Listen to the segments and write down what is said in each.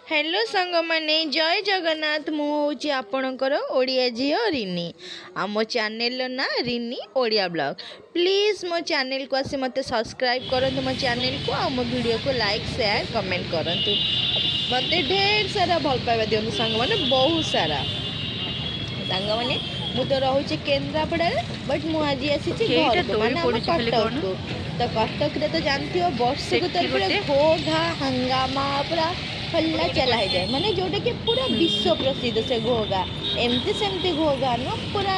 Hello सांग माने जय जगन्नाथ मु हूँ आपणकर ओडिया झील रिनी आ मो चैनल ना रिनी ओडिया ब्लॉग प्लीज़ मो चैनल को आसी मत सब्सक्राइब करंतु मो चैनल को आ मो वीडियो को लाइक शेयर कमेंट करंतु मत ढेर सारा भल पाइबा दियंतु सांग माने बहुत सारा सांग माने मु तो रहूची केन्द्रापड़ा बट मु आज आसी घर को माने हम कटक को तो कटक रे तो जानती हो वर्ष को तो पूरा घो घा हंगामा पूरा हल्ला चला है जाए माने जोटा कि पूरा विश्व प्रसिद्ध से घोगा एमती सेमती घोगा न पूरा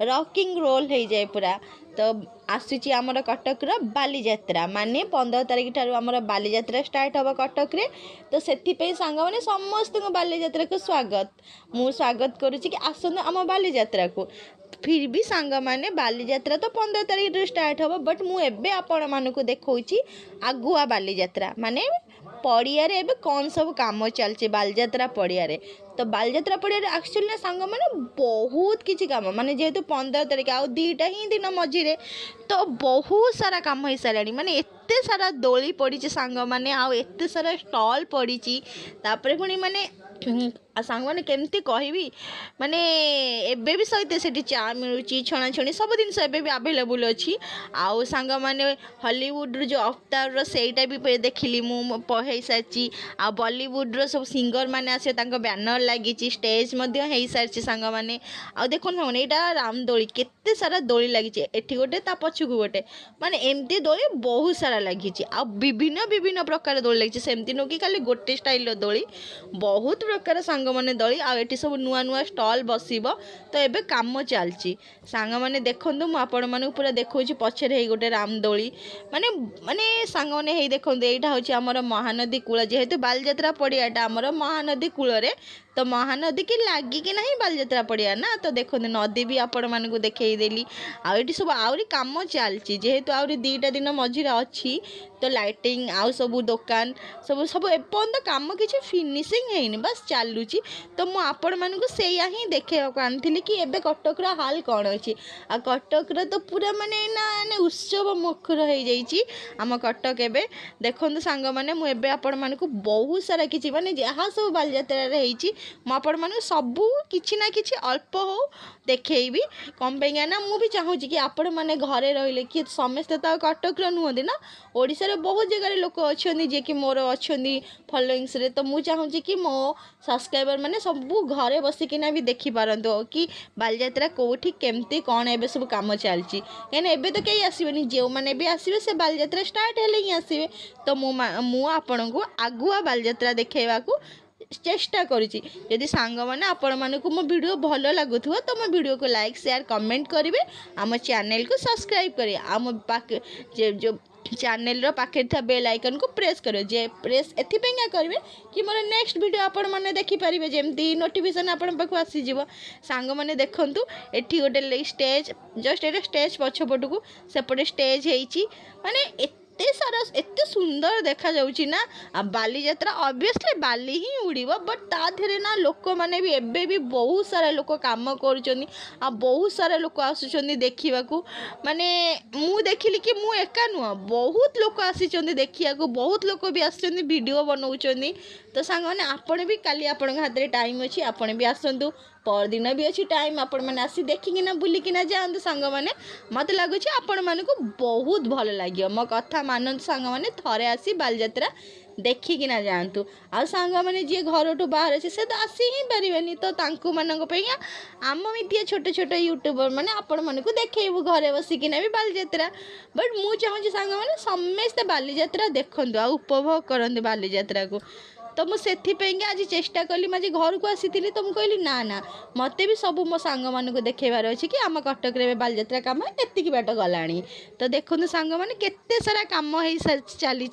रॉकिंग रोल हो जाए पूरा तो आसूची आमर कटक बाली यात्रा माने 15 तारिख ठारू आमर बाली यात्रा स्टार्ट हम कटक रे तो से सांग मैंने समस्त बाली यात्रा को स्वागत मु स्वागत करुच्ची कि आसନ୍ତୁ आम बाली यात्रा को फिर भी सांग माने बाली यात्रा तो 15 तारिख स्टार्ट हम बट मु एबे आपण मानकु देखौची आगुआ बाली यात्रा माने पड़िया रे एबे कौन सब काम चलছে बालଯାत्रा पड़िया रे तो बालଯାत्रा पड़िया रे एक्चुअली ना सांग माने बहुत किछि काम माने जेहेतु 15 तारिख आ दीटा ही दिन मझिरे तो बहुत सारा काम हो सारानी माने एते सारा दोली पड़ी सांग माने आ एते सारा स्टॉल पड़ी तापरे पुणी माने सांग मैंने केमती कहबी माने एबे भी सहित से चा मिलूँ छणाछणी सब जिनस एबे आवेलेबल अच्छी आउ सांग माने हॉलीवुड जो अवतार सेटा भी देखिली मु हो सारी आ बॉलीवुड रो सब सिंगर माने आसे तांको बैनर लगी स्टेज हो सारी सांग माने आ देखो सांग यहाँ रामदोली केते सारा दोली लगी एठी गोटे ता पछकु गोटे माने एमती दोली बहुत सारा लगी आ विभिन्न विभिन्न प्रकार दोली लगी सेमती नुह कि खाली गोटे स्टाइल दोली बहुत प्रकार सांग मैंने दली आठी सब नुआ नुआ स्टॉल बसब तो एबे काम चलची सांग मैंने देखूँ मुझे आपण मानक पूरा देखा पछरे हे गोटे रामदोली माने माने सांग मैंने हे देखो यहाँ हूँ आमर महानदी कूल जेहेतु बालଯାत्रा पड़ियाटा आमर महानदी कूल तो महानदी की लगिकी ना बालଯାत्रा पड़िया ना तो देखो नदी भी आपण मानक देखईदेली आठी सब आहरी कम चलची जेहेतु आहरी 2टा दिन मझिरे अच्छी तो लाइटिंग आउ सब दुकान सब सब एपर्यंत कम किसी फिनिशिंग है बस चलुची तो मुझे आपण मानक से ही देखा आनी कि एबे कटकर हाल कौन अच्छी आ कटकर तो पूरा माने ना उत्सव मुखर हो जाइए आम कटक एबे देखो सांग मैंने मुझे आपण मानक बहुत सारा किसी माने जहाँ सब बालଯାତ୍ରା मुझे मानक सबू किसी ना कि अल्प हो देखी कम पे ना मुझे चाहूँ कि आपण मैंने घरे रहिले कि समस्ते तो कटक नुहति ना ओडिशा बहुत जगह लोक अच्छा जी कि मोर अच्छा फलोइंग्स रे तो मुझे चाहूँ कि मो सब्सक्राइबर मैंने सबू घरे बसिकिना भी देखिपारत कि बालଯାତ୍ରା कौटी केमती कौन ए सब कम चलती कहीं एबे तो कहीं आसबेनि जो मैंने भी आसवे से बालଯାତ୍ରା स्टार्ट हेले ही आसवे तो मुझे को आगुआ बालଯାତ୍ରା देखा चेष्टा करुँची जदि सांग मैंने आपण मानक मो वीडियो भल लगुव तो मो वीडियो को लाइक शेयर कमेंट करेंगे आम चैनल को सब्सक्राइब करेंगे आम पाखे जो चैनल पाखे था बेल आइकन को प्रेस करें जे प्रेस एथिपाई करेंगे कि मोर नेक्स्ट वीडियो आपण मैंने देखिपारे जमती नोटिफिकेशन आपण पाखु आसीज सांग मैंने देखूँ एटी गोटे स्टेज जस्ट ये स्टेज पछपट को सेपटे स्टेज होती माने एते सारा एते सुंदर देखा जाउची ना आ बालीଯାତ୍ରା ऑब्वियसली बाली ही उड़ीब बट ता धीरे ना लोक माने भी एबे भी बहुत सारा लोक काम करुचंदी आ बहुत सारा लोक आसुचंदी देखिबाकू माने मु देखिली कि मु एका नुआ बहुत लोक आसीचंदी देखियाकू बहुत लोक भी आसचंदी वीडियो बनाउचंदी तो सांग माने आपण भी काली आपण हाथ रे टाइम अछि आपण भी आसंतु परदिन भी अच्छी टाइम आपण मैंने आसी देखिकिना बुलिकिना जातु सांग मैंने मत लगुच आपण मानक बहुत भल लगे मो कथा मानत सांग मैंने थरे आसी बालଯାତ୍ରା देखिकिना जातु आ सांग मैंने जी घर ठू बाहर अच्छे से तो आसी ही पारे तो तांकु मानक आम मितिया छोट छोट यूट्यूबर मैंने आपण मानक देखू घरे बसिकिना भी बालଯାତ୍ରା बट मु चाहूँ सांग मैंने समस्ते बालଯାତ୍ରା देखु आ उपभोग करते बालଯାତ୍ରା को तो मुझे आज चेष्टा कली मुझे घर को आसी तो मुझे कहली ना ना मत भी सब मो सांग मानक देखेबार अच्छी कि आम कटक रे बालଯାତ୍ରା काम एतिकी बाट गला तो देखो सांग मैंने केते सारा काम हो चली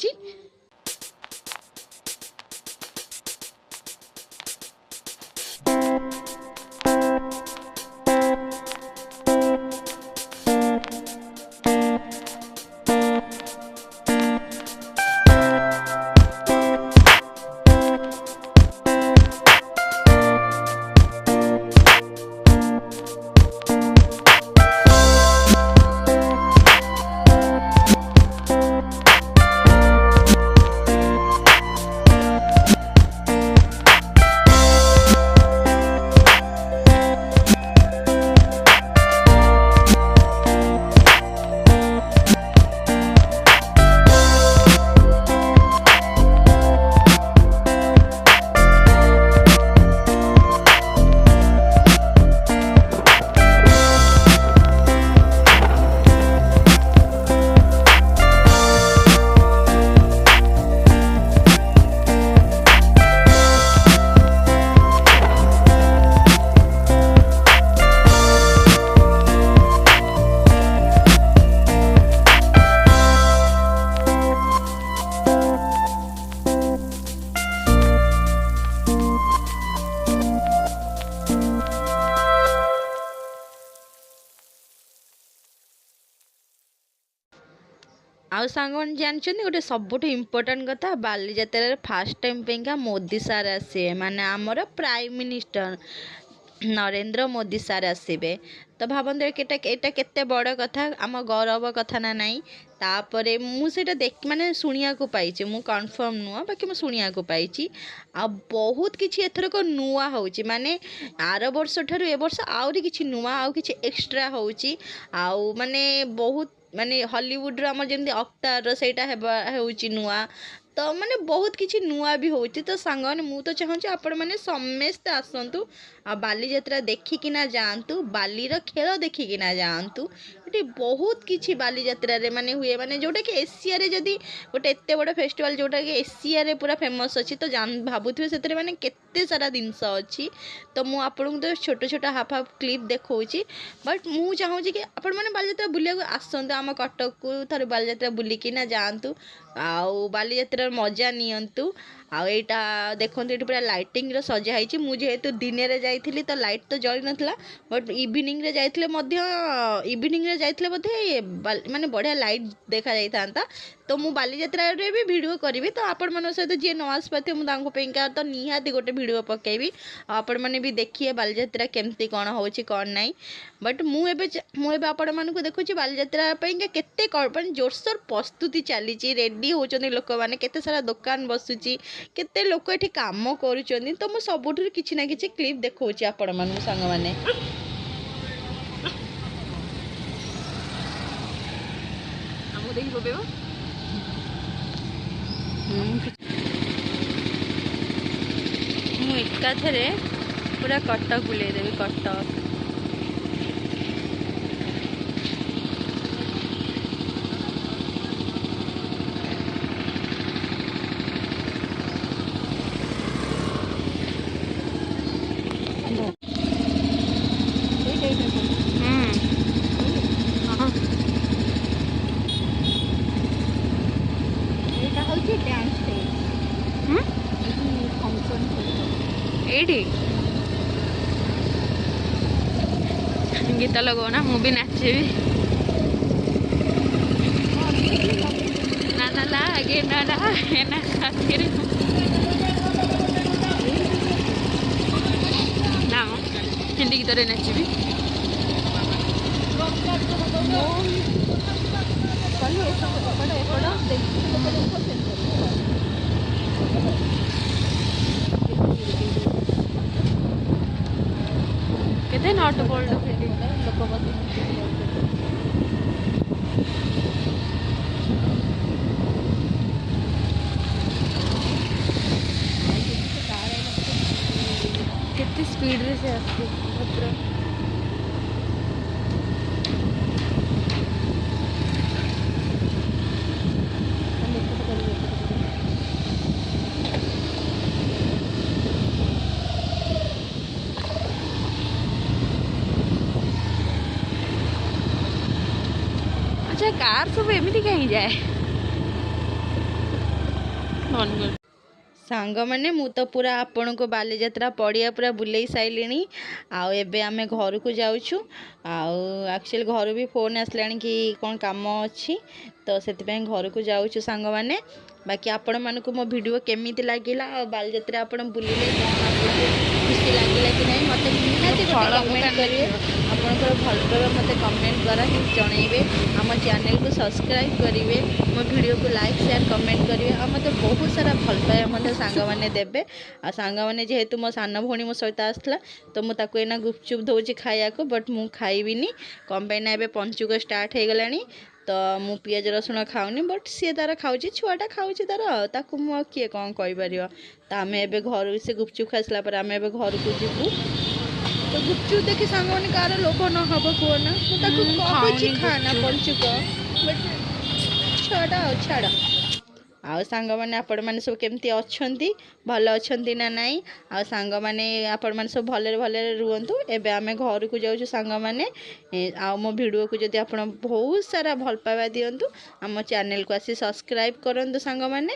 ଆଉ ସାଙ୍ଗମାନେ ଜାଣିଛନ୍ତି ଗୋଟେ ସବୁଠୁ ଇମ୍ପୋର୍ଟାଣ୍ଟ କଥା, ବାଲିଯାତ୍ରାରେ ଫାଷ୍ଟ ଟାଇମ୍ ପାଇଁକା ମୋଦି ସାର୍ ଆସିବେ, ମାନେ ଆମର Prime minister Narendra Modi sir ଆସିବେ। ତ ଭାବନ୍ତୁ ଏଇଟା କେତେ ବଡ଼ କଥା, ଆମ ଗୌରବ କଥା ନା ନାହିଁ। ତାପରେ ମୁଁ ସେଇଟା ମାନେ ଶୁଣିବାକୁ ପାଇଛି, ମୁଁ କନଫର୍ମ ନୁହଁ, ବାକି ମୁଁ ଶୁଣିବାକୁ ପାଇଛି। ଆଉ ବହୁତ କିଛି ଏଥରକ ନୂଆ ହେଉଛି, ମାନେ ଆର ବର୍ଷ ଠାରୁ ଏ ବର୍ଷ ଆହୁରି କିଛି ନୂଆ, ଆଉ କିଛି ଏକ୍ସଟ୍ରା ହେଉଛି। ଆଉ ମାନେ ବହୁତ ମାନେ ହଲିଉଡ଼ର ଆମର ଯେମିତି ଅବତାର ସେଇଟା ହେଉଛି ନୂଆ। ତ ମାନେ ବହୁତ କିଛି ନୂଆ ବି ହେଉଛି। ତ ସାଙ୍ଗମାନେ ମୁଁ ତ ଚାହୁଁଛି ଆପଣମାନେ ସମସ୍ତେ ଆସନ୍ତୁ, ଆଉ ବାଲିଯାତ୍ରା ଦେଖିକିନା ଯାଆନ୍ତୁ, ବାଲିର ଖେଳ ଦେଖିକିନା ଯାଆନ୍ତୁ। ଏଠି ବହୁତ କିଛି ବାଲିଯାତ୍ରାରେ ମାନେ ହୁଏ, ମାନେ ଯେଉଁଟାକି ଏସିଆରେ, ଯଦି ଗୋଟେ ଏତେ ବଡ଼ ଫେଷ୍ଟିଭାଲ୍ ଯେଉଁଟାକି ଏସିଆରେ ପୁରା ଫେମସ୍ ଅଛି, ତ ଭାବୁଥିବେ ସେଥିରେ ମାନେ କେତେ ସାରା ଜିନିଷ ଅଛି। ତ ମୁଁ ଆପଣଙ୍କୁ ତ ଛୋଟ ଛୋଟ ହାଫ୍ କ୍ଲିପ୍ ଦେଖାଉଛି, ବଟ୍ ମୁଁ ଚାହୁଁଛି କି ଆପଣମାନେ ବାଲିଯାତ୍ରା ବୁଲିବାକୁ ଆସନ୍ତୁ, ଆମ କଟକକୁ ଥରେ ବାଲିଯାତ୍ରା ବୁଲିକିନା ଯାଆନ୍ତୁ, ଆଉ ବାଲିଯାତ୍ରାର ମଜା ନିଅନ୍ତୁ। ଆଉ ଏଇଟା ଦେଖନ୍ତୁ, ଏଠି ପୁରା ଲାଇଟିଂର ସଜା ହେଇଛି। ମୁଁ ଯେହେତୁ ଦିନରେ ଯାଇଥିଲି ତ ଲାଇଟ୍ ତ ଜଳି ନଥିଲା, ବଟ୍ ଇଭିନିଂରେ ଯାଇଥିଲେ ବୋଧେ ମାନେ ବଢ଼ିଆ ଲାଇଟ୍ ଦେଖାଯାଇଥାନ୍ତା। ତ ମୁଁ ବାଲିଯାତ୍ରାରେ ବି ଭିଡ଼ିଓ କରିବି, ତ ଆପଣମାନଙ୍କ ସହିତ ଯିଏ ନ ଆସିପାରିଥିବେ ମୁଁ ତାଙ୍କ ପାଇଁକା ତ ନିହାତି ଗୋଟେ ଭିଡ଼ିଓ ପକାଇବି, ଆଉ ଆପଣମାନେ ବି ଦେଖିବେ ବାଲିଯାତ୍ରା କେମିତି କ'ଣ ହେଉଛି କ'ଣ ନାହିଁ। ବଟ୍ ମୁଁ ଏବେ ଆପଣମାନଙ୍କୁ ଦେଖୁଛି ବାଲିଯାତ୍ରା ପାଇଁକା କେତେ ମାନେ ଜୋରସୋର ପ୍ରସ୍ତୁତି ଚାଲିଛି, ରେଡ଼ି ହେଉଛନ୍ତି ଲୋକମାନେ, କେତେ ସାରା ଦୋକାନ ବସୁଛି, କେତେ ଲୋକ ଏଠି କାମ କରୁଛନ୍ତି। ତ ମୁଁ ସବୁଠାରୁ କିଛି ନା କିଛି କ୍ଲିପ୍ ଦେଖାଉଛି ଆପଣମାନଙ୍କୁ ସାଙ୍ଗମାନେ। ଆମକୁ ଦେଖି ପକେଇବ। ମୁଁ ଏକାଥରେ ପୁରା କଟକ ବୁଲେଇଦେବି, କଟକ। ଏଇଟା ହେଉଛି ଡ୍ୟାନ୍ସ ଷ୍ଟେଜ୍, ଫଙ୍କସନ୍ ଏଇଠି ଗୀତ ଲଗାଉନା, ମୁଁ ବି ନାଚିବି। ନା ନା ନା ଆଗେ ନା ନା ନା ଆଗରେ ନା ମ ହିନ୍ଦୀ ଗୀତରେ ନାଚିବି। କେତେ ନଟ ବୋଲ୍ଟ ଲୋକ ବସି କେତେ ସ୍ପିଡରେ ସେ ଆସୁଛି ଭଦ୍ର। ଆଚ୍ଛା କାର ସବୁ ଏମିତି କାହିଁ ଯାଏ? ସାଙ୍ଗମାନେ ମୁଁ ତ ପୁରା ଆପଣଙ୍କୁ ବାଲିଯାତ୍ରା ପଡ଼ିଆ ପୁରା ବୁଲେଇ ସାରିଲିଣି, ଆଉ ଏବେ ଆମେ ଘରକୁ ଯାଉଛୁ। ଆଉ ଆକ୍ଚୁଆଲି ଘରୁ ବି ଫୋନ୍ ଆସିଲାଣି କି କ'ଣ କାମ ଅଛି, ତ ସେଥିପାଇଁ ଘରକୁ ଯାଉଛୁ ସାଙ୍ଗମାନେ। ବାକି ଆପଣମାନଙ୍କୁ ମୋ ଭିଡ଼ିଓ କେମିତି ଲାଗିଲା, ଆଉ ବାଲିଯାତ୍ରା ଆପଣ ବୁଲିଲେ କ'ଣ ଆପଣଙ୍କୁ ଖୁସି ଲାଗିଲା କି ନାହିଁ, ମୋତେ ନିହାତି କମେଣ୍ଟ କରିବେ। ଆପଣଙ୍କର ଭଲ ପାଇବା ମୋତେ କମେଣ୍ଟ ଦ୍ୱାରା ହିଁ ଜଣାଇବେ। ଆମ ଚ୍ୟାନେଲକୁ ସବସ୍କ୍ରାଇବ୍ କରିବେ, ମୋ ଭିଡ଼ିଓକୁ ଲାଇକ୍ ସେୟାର କମେଣ୍ଟ କରିବେ, ଆଉ ମୋତେ ବହୁତ ସାରା ଭଲ ପାଇବା ମଧ୍ୟ ସାଙ୍ଗମାନେ ଦେବେ। ଆଉ ସାଙ୍ଗମାନେ ଯେହେତୁ ମୋ ସାନ ଭଉଣୀ ମୋ ସହିତ ଆସିଥିଲା, ତ ମୁଁ ତାକୁ ଏଇନା ଗୁପଚୁପ୍ ଦେଉଛି ଖାଇବାକୁ, ବଟ୍ ମୁଁ ଖାଇବିନି। କ'ଣ ପାଇଁ ନା ଏବେ ପଞ୍ଚୁକ ଷ୍ଟାର୍ଟ ହେଇଗଲାଣି, ତ ମୁଁ ପିଆଜ ରସୁଣ ଖାଉନି, ବଟ୍ ସିଏ ତା'ର ଖାଉଛି, ଛୁଆଟା ଖାଉଛି ତା'ର, ତାକୁ ମୁଁ ଆଉ କିଏ କ'ଣ କହିପାରିବ। ତ ଆମେ ଏବେ ଘରୁ ସେ ଗୁପଚୁପ୍ ଖାଇସାରିଲା ପରେ ଆମେ ଏବେ ଘରକୁ ଯିବୁ। ତ ଗୁପଚୁପ୍ ଦେଖି ସାଙ୍ଗମାନେ କାହାର ଲୋଭ ନ ହେବ କୁହ ନା, ମୁଁ ତାକୁ କହିଛି ଖାନା ପଞ୍ଚୁକ, ବଟ୍ ଛୁଆଟା ଆଉ ଛାଡ଼। ଆଉ ସାଙ୍ଗମାନେ ଆପଣମାନେ ସବୁ କେମିତି ଅଛନ୍ତି, ଭଲ ଅଛନ୍ତି ନା ନାହିଁ? ଆଉ ସାଙ୍ଗମାନେ ଆପଣମାନେ ସବୁ ଭଲରେ ଭଲରେ ରୁହନ୍ତୁ। ଏବେ ଆମେ ଘରକୁ ଯାଉଛୁ ସାଙ୍ଗମାନେ। ଆଉ ମୋ ଭିଡ଼ିଓକୁ ଯଦି ଆପଣ ବହୁତ ସାରା ଭଲ ପାଇବା ଦିଅନ୍ତୁ, ଆମ ଚ୍ୟାନେଲକୁ ଆସି ସବସ୍କ୍ରାଇବ୍ କରନ୍ତୁ ସାଙ୍ଗମାନେ।